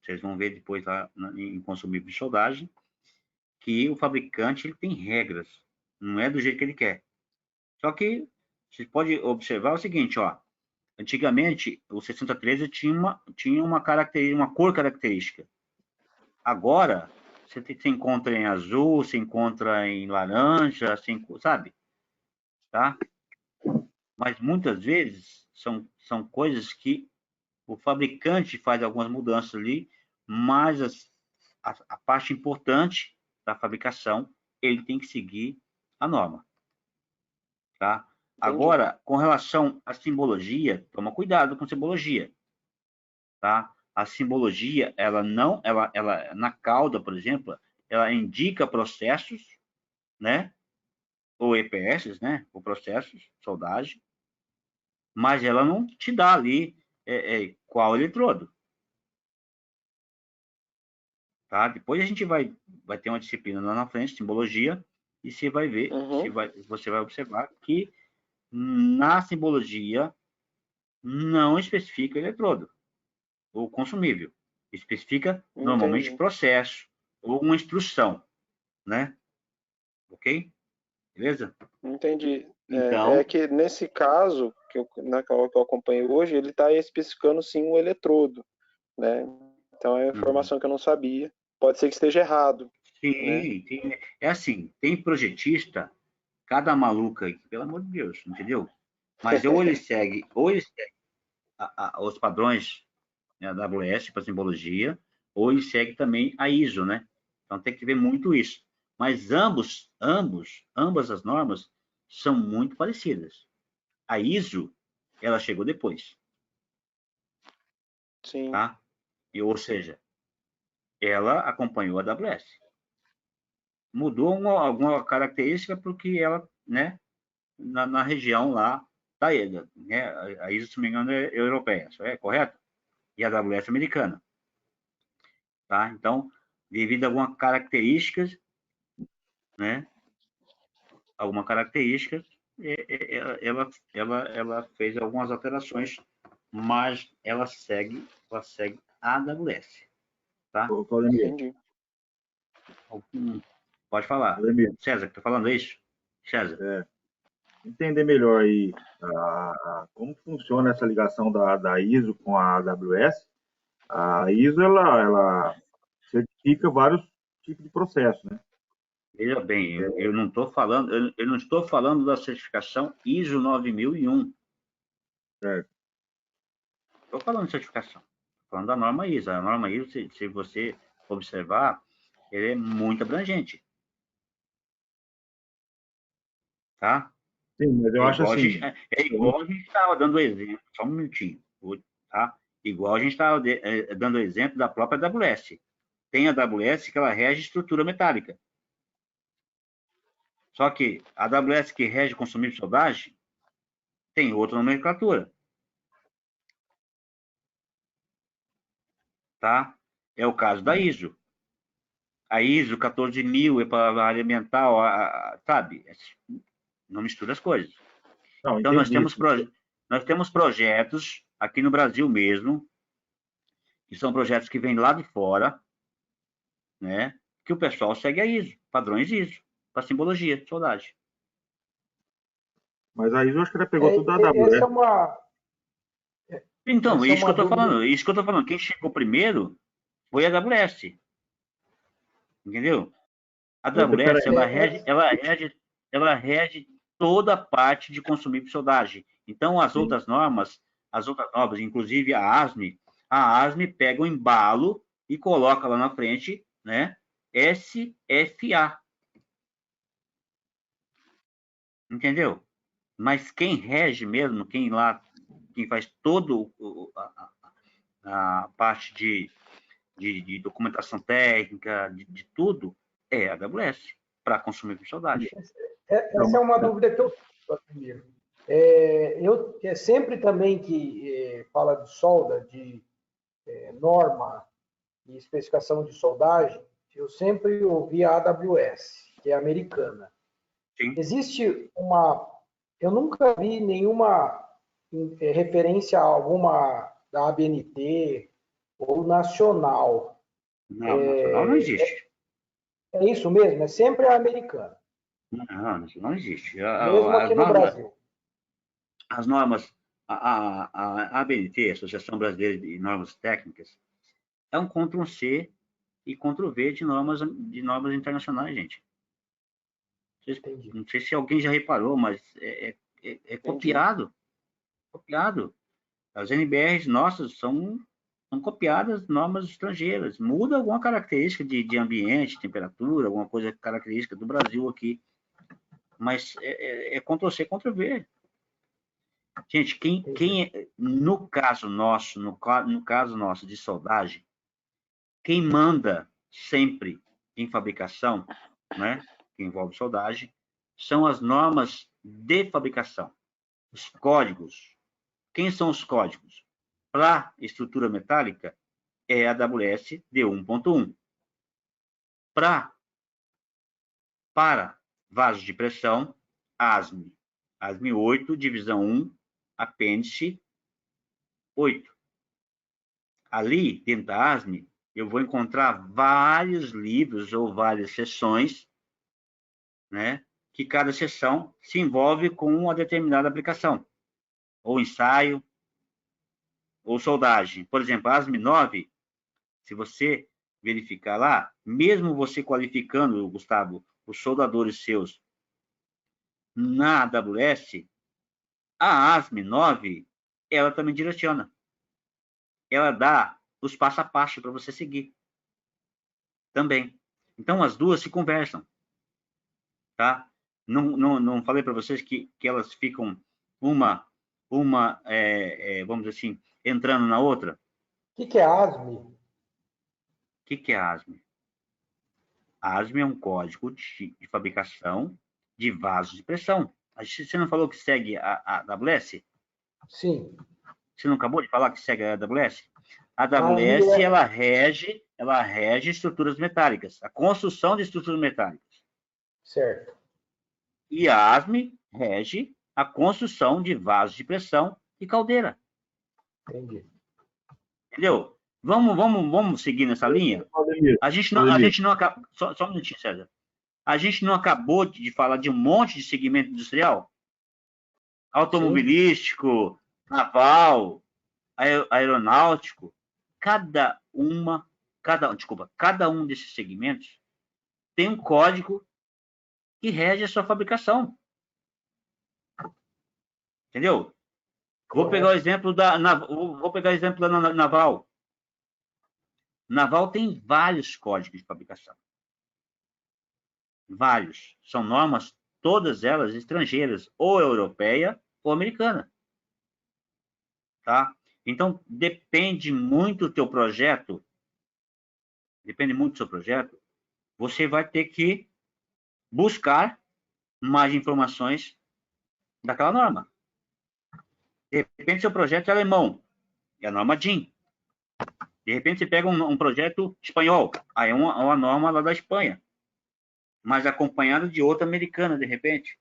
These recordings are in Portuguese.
vocês vão ver depois lá em consumível de soldagem, que o fabricante ele tem regras, não é do jeito que ele quer. Só que você pode observar o seguinte, ó, antigamente o 6013 tinha uma cor característica. Agora, você encontra em azul, você encontra em laranja, sabe? Tá? Mas muitas vezes são coisas que o fabricante faz algumas mudanças ali, mas a parte importante da fabricação, ele tem que seguir a norma. Tá? Agora, com relação à simbologia, toma cuidado com simbologia. Tá? A simbologia, ela na cauda, por exemplo, ela indica processos, né? Ou EPS, né? Ou processos, soldagem, mas ela não te dá ali qual eletrodo. Tá? Depois a gente vai ter uma disciplina lá na frente, simbologia, e você vai ver, você vai observar que na simbologia não especifica eletrodo ou consumível. Especifica normalmente processo ou uma instrução, né? Ok? Beleza? Entendi. Então, É que nesse caso, na qual eu acompanho hoje, ele está especificando sim o eletrodo, né? Então é informação que eu não sabia. Pode ser que esteja errado. Sim, né? É assim, tem projetista, cada maluco aí, pelo amor de Deus, entendeu? Mas ou ele segue os padrões, né, AWS para simbologia, ou ele segue também a ISO, né? Então tem que ver muito isso. Mas ambas as normas são muito parecidas. A ISO, ela chegou depois. Sim. Tá? Ou seja, ela acompanhou a AWS. Mudou alguma característica porque ela, né, na região lá da EDA, né? A ISO, se não me engano, é europeia, isso é correto? E a AWS americana. Tá? Então, devido a algumas características, né? Alguma característica, ela fez algumas alterações, mas ela segue a AWS, tá? Entendi. Pode falar. Claudemir, César, que tá falando isso? César. entender melhor aí como funciona essa ligação da ISO com a AWS. A ISO ela certifica vários tipos de processo, né? Veja bem, eu não estou falando, eu não estou falando da certificação ISO 9001. Certo. Estou falando de certificação. Estou falando da norma ISO. A norma ISO, se você observar, ele é muito abrangente. Tá? Sim, mas eu acho assim. É igual a gente estava dando exemplo, só um minutinho, tá? Igual a gente estava dando exemplo da própria AWS. Tem a AWS que ela rege estrutura metálica. Só que a AWS que rege consumível de soldagem tem outra nomenclatura. Tá? É o caso da ISO. A ISO 14000 é para a área ambiental, sabe? Não mistura as coisas. Não, Então, entendi. nós temos projetos aqui no Brasil mesmo, que são projetos que vêm lá de fora, né? Que o pessoal segue a ISO, padrões ISO, para simbologia de soldagem. Mas a ISO acho que ela pegou tudo da Essa AWS. é uma... Então, essa isso que eu estou falando. Isso que eu estou falando. Quem chegou primeiro foi a AWS. Entendeu? A AWS, ela rege toda a parte de consumível de soldagem. Então, as outras normas, inclusive a ASME pega o embalo e coloca lá na frente, né? SFA. Entendeu? Mas quem rege mesmo, quem faz todo a parte de documentação técnica, de tudo, é a AWS, para consumir com soldagem. Essa é uma dúvida que eu tenho, primeiro. Eu sempre também que fala de solda, de norma e especificação de soldagem, eu sempre ouvi a AWS, que é americana. Sim. Existe uma... Eu nunca vi nenhuma referência a alguma da ABNT ou nacional? Não, nacional não existe. É isso mesmo? É sempre a americana. Não, nacional não existe. Mesmo aqui no Brasil. As normas, a ABNT, Associação Brasileira de Normas Técnicas, é um Ctrl+C e Ctrl+V de normas internacionais, gente. Não sei se alguém já reparou, mas é copiado. Copiado. As NBRs nossas são copiadas normas estrangeiras. Muda alguma característica de ambiente, temperatura, alguma coisa característica do Brasil aqui. Mas é Ctrl+C, Ctrl+V. Gente, no caso nosso, de soldagem, quem manda sempre em fabricação, né, que envolve soldagem, são as normas de fabricação, os códigos. Quem são os códigos? Para estrutura metálica, é a AWS D1.1. Para vasos de pressão, ASME 8, divisão 1, apêndice 8. Ali, dentro da ASME, eu vou encontrar vários livros ou várias seções, né, que cada seção se envolve com uma determinada aplicação, ou ensaio, ou soldagem. Por exemplo, a ASME 9, se você verificar lá, mesmo você qualificando, Gustavo, os soldadores seus na AWS, a ASME 9, ela também direciona. Ela dá os passo a passo para você seguir. Também. Então, as duas se conversam. Tá? Não falei para vocês que elas ficam vamos dizer assim, entrando na outra? O que é ASME? O que é ASME? ASME é um código de fabricação de vasos de pressão. Você não falou que segue a AWS? Sim. Você não acabou de falar que segue a AWS? A AWS, ela rege estruturas metálicas, a construção de estruturas metálicas. Certo. E a ASME rege a construção de vasos de pressão e caldeira. Entendi. Entendeu? Vamos seguir nessa linha? A gente não acabou... Só um minutinho, César. A gente não acabou de falar de um monte de segmento industrial? Automobilístico, naval, aeronáutico. Cada um desses segmentos tem um código que rege a sua fabricação. Entendeu? Vou pegar o exemplo da naval. Naval tem vários códigos de fabricação. Vários. São normas, todas elas estrangeiras, ou europeia ou americana. Tá? Então, depende muito do teu projeto. Depende muito do seu projeto. Você vai ter que buscar mais informações daquela norma. De repente, seu projeto é alemão. É a norma DIN. De repente, você pega um projeto espanhol. Aí é uma norma lá da Espanha. Mas acompanhada de outra americana, de repente.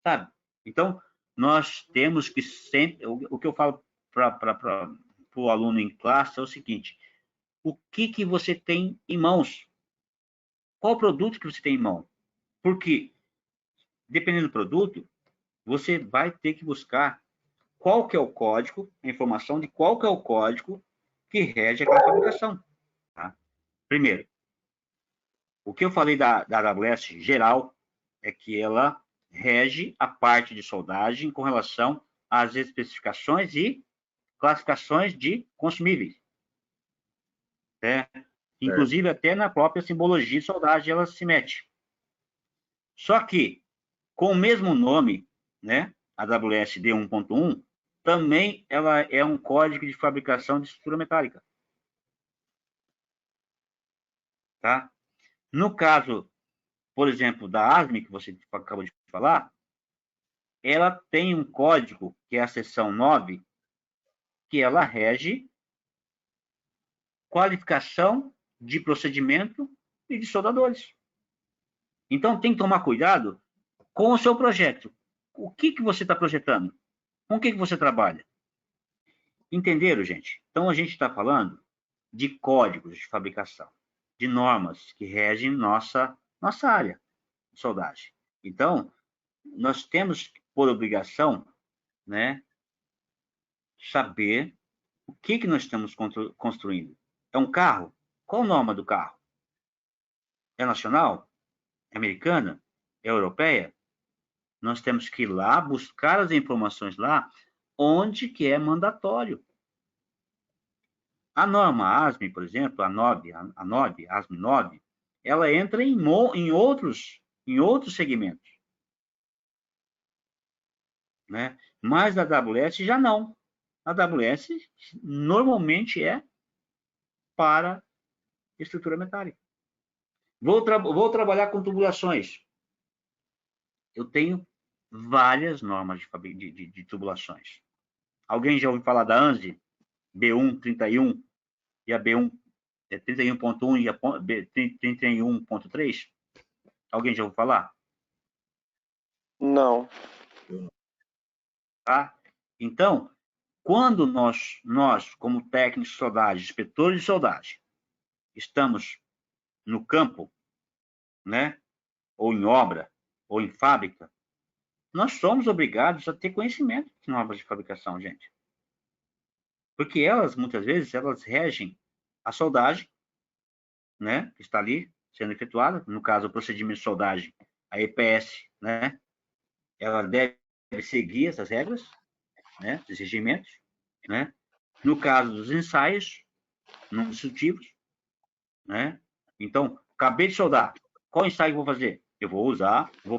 Sabe? Então, nós temos que sempre... O que eu falo para o aluno em classe é o seguinte: o que você tem em mãos? Qual produto que você tem em mão? Porque, dependendo do produto, você vai ter que buscar qual que é o código, a informação de qual que é o código que rege aquela fabricação. Tá? Primeiro, o que eu falei da AWS geral é que ela rege a parte de soldagem com relação às especificações e classificações de consumíveis. Inclusive, até na própria simbologia de soldagem ela se mete. Só que, com o mesmo nome, né, AWS D1.1, também ela é um código de fabricação de estrutura metálica. Tá? No caso, por exemplo, da ASME, que você acabou de falar, ela tem um código, que é a seção 9, que ela rege qualificação de procedimento e de soldadores. Então, tem que tomar cuidado com o seu projeto. O que você está projetando? Com o que você trabalha? Entenderam, gente? Então, a gente está falando de códigos de fabricação, de normas que regem nossa área de soldagem. Então, nós temos, por obrigação, né, saber o que nós estamos construindo. É um carro? Qual a norma do carro? É nacional? É americana? É europeia? Nós temos que ir lá, buscar as informações lá, onde que é mandatório. A norma ASME, por exemplo, a NOB, ASME 9, ela entra em outros segmentos. Né? Mas a AWS já não. A AWS normalmente é para estrutura metálica. Vou trabalhar com tubulações. Eu tenho várias normas de tubulações. Alguém já ouviu falar da ANSI? B1 31 e a B1 31.1 e a B31.3? Alguém já ouviu falar? Não. Tá? Então, quando nós como técnicos de soldagem, inspetores de soldagem, estamos no campo, né, ou em obra, ou em fábrica, nós somos obrigados a ter conhecimento de normas de fabricação, gente. Porque elas, muitas vezes, elas regem a soldagem, né, que está ali sendo efetuada, no caso, o procedimento de soldagem, a EPS, né, ela deve seguir essas regras, né, esses regimentos, né. No caso dos ensaios não destrutivos, né, então, acabei de soldar, qual ensaio eu vou fazer? Eu vou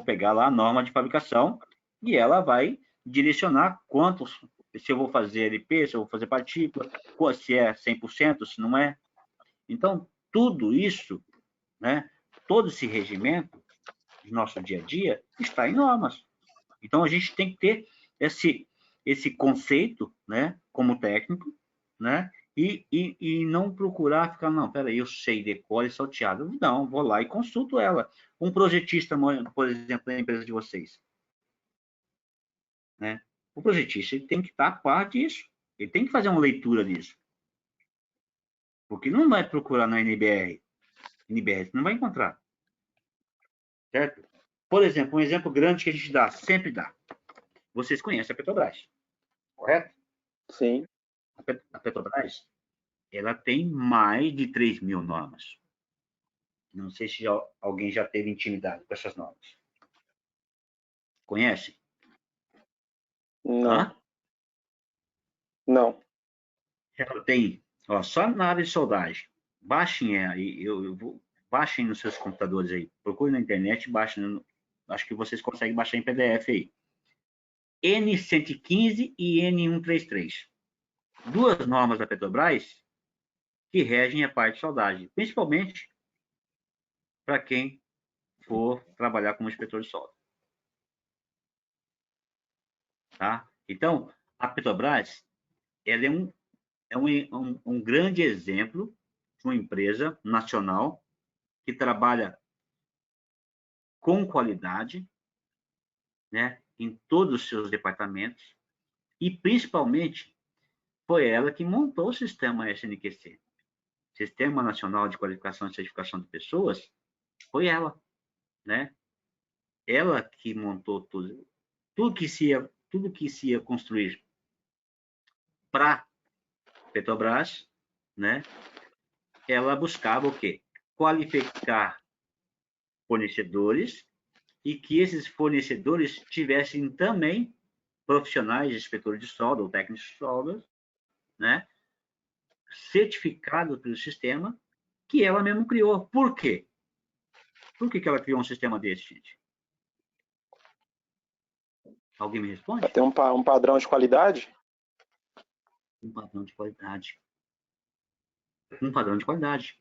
pegar lá a norma de fabricação e ela vai direcionar quantos, se eu vou fazer LP, se eu vou fazer partícula, se é 100%, se não é. Então, tudo isso, né, todo esse regimento do nosso dia a dia está em normas. Então, a gente tem que ter esse conceito, né, como técnico, né, e não procurar ficar, não, peraí, eu sei, decore salteado. Não, vou lá e consulto ela. Um projetista, por exemplo, da empresa de vocês, né? O projetista ele tem que estar a par disso. Ele tem que fazer uma leitura disso. Porque não vai procurar na NBR. NBR você não vai encontrar. Certo? Por exemplo, um exemplo grande que a gente dá, sempre dá. Vocês conhecem a Petrobras, correto? Sim. A Petrobras, ela tem mais de 3.000 normas. Não sei se alguém já teve intimidade com essas normas. Conhece? Não. Hã? Não. Ela tem, ó, só na área de soldagem. Baixem aí, baixem nos seus computadores aí. Procure na internet, baixem. Acho que vocês conseguem baixar em PDF aí. N115 e N133. Duas normas da Petrobras que regem a parte de soldagem, principalmente para quem for trabalhar como inspetor de solda. Tá? Então, a Petrobras ela é um grande exemplo de uma empresa nacional que trabalha com qualidade, né, em todos os seus departamentos, e principalmente foi ela que montou o sistema SNQC. Sistema Nacional de Qualificação e Certificação de Pessoas, foi ela, né? Ela que montou tudo que se ia construir para Petrobras, né? Ela buscava o quê? Qualificar fornecedores e que esses fornecedores tivessem também profissionais, inspetores de solda ou técnicos de solda, né? Certificados pelo sistema que ela mesma criou. Por quê? Por que ela criou um sistema desse, gente? Alguém me responde? Para ter um padrão de qualidade? Um padrão de qualidade. Um padrão de qualidade.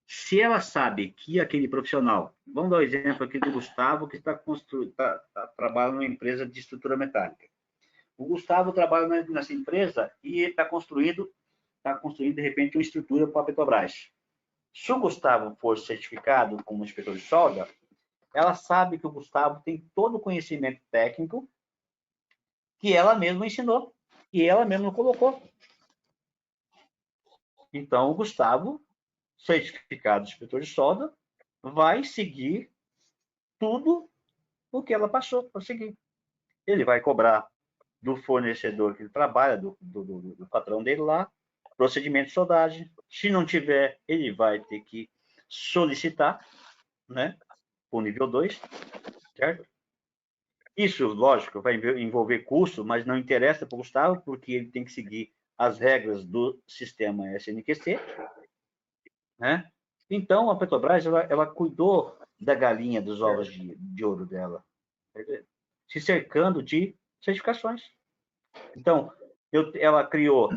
Se ela sabe que aquele profissional, vamos dar o exemplo aqui do Gustavo, que trabalha numa empresa de estrutura metálica. O Gustavo trabalha nessa empresa e está construindo, de repente, uma estrutura para a Petrobras. Se o Gustavo for certificado como inspetor de solda, ela sabe que o Gustavo tem todo o conhecimento técnico que ela mesma ensinou, que ela mesma colocou. Então, o Gustavo, certificado de inspetor de solda, vai seguir tudo o que ela passou para seguir. Ele vai cobrar do fornecedor que ele trabalha, do patrão dele lá, procedimento de soldagem. Se não tiver, ele vai ter que solicitar, né, o nível 2, certo? Isso, lógico, vai envolver custo, mas não interessa para o Gustavo, porque ele tem que seguir as regras do sistema SNQC, né? Então, a Petrobras, ela cuidou da galinha dos ovos de ouro dela, se cercando de certificações. Então, ela criou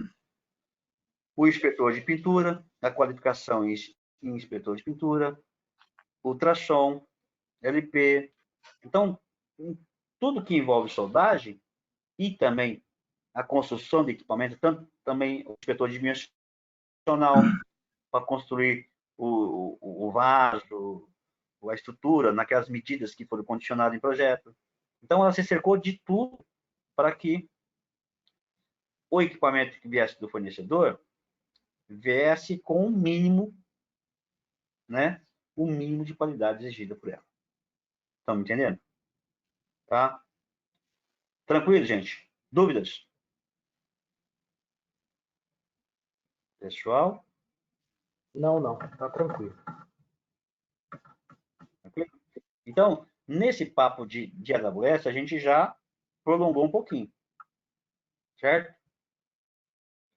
o inspetor de pintura, a qualificação em inspetor de pintura, ultrassom, LP. Então, tudo que envolve soldagem e também a construção de equipamento, tanto também o inspetor dimensional para construir o vaso, a estrutura, naquelas medidas que foram condicionadas em projeto. Então, ela se cercou de tudo para que o equipamento que viesse do fornecedor viesse com o mínimo, né? O mínimo de qualidade exigida por ela. Estão me entendendo? Tá? Tranquilo, gente? Dúvidas? Pessoal? Não. Tá tranquilo. Então, nesse papo de AWS, a gente já prolongou um pouquinho. Certo?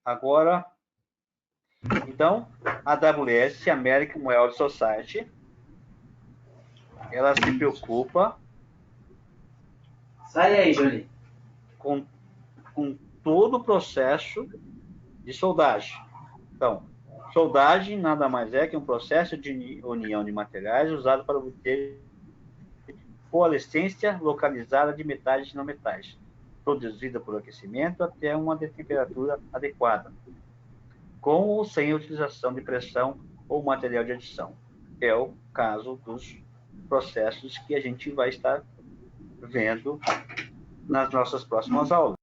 Agora, então, a AWS, American Well Society, ela se preocupa Sai aí, Johnny. com todo o processo de soldagem. Então, soldagem nada mais é que um processo de união de materiais usado para obter coalescência localizada de metais e não metais, produzida por aquecimento até uma temperatura adequada, com ou sem a utilização de pressão ou material de adição. É o caso dos processos que a gente vai estar vendo nas nossas próximas aulas.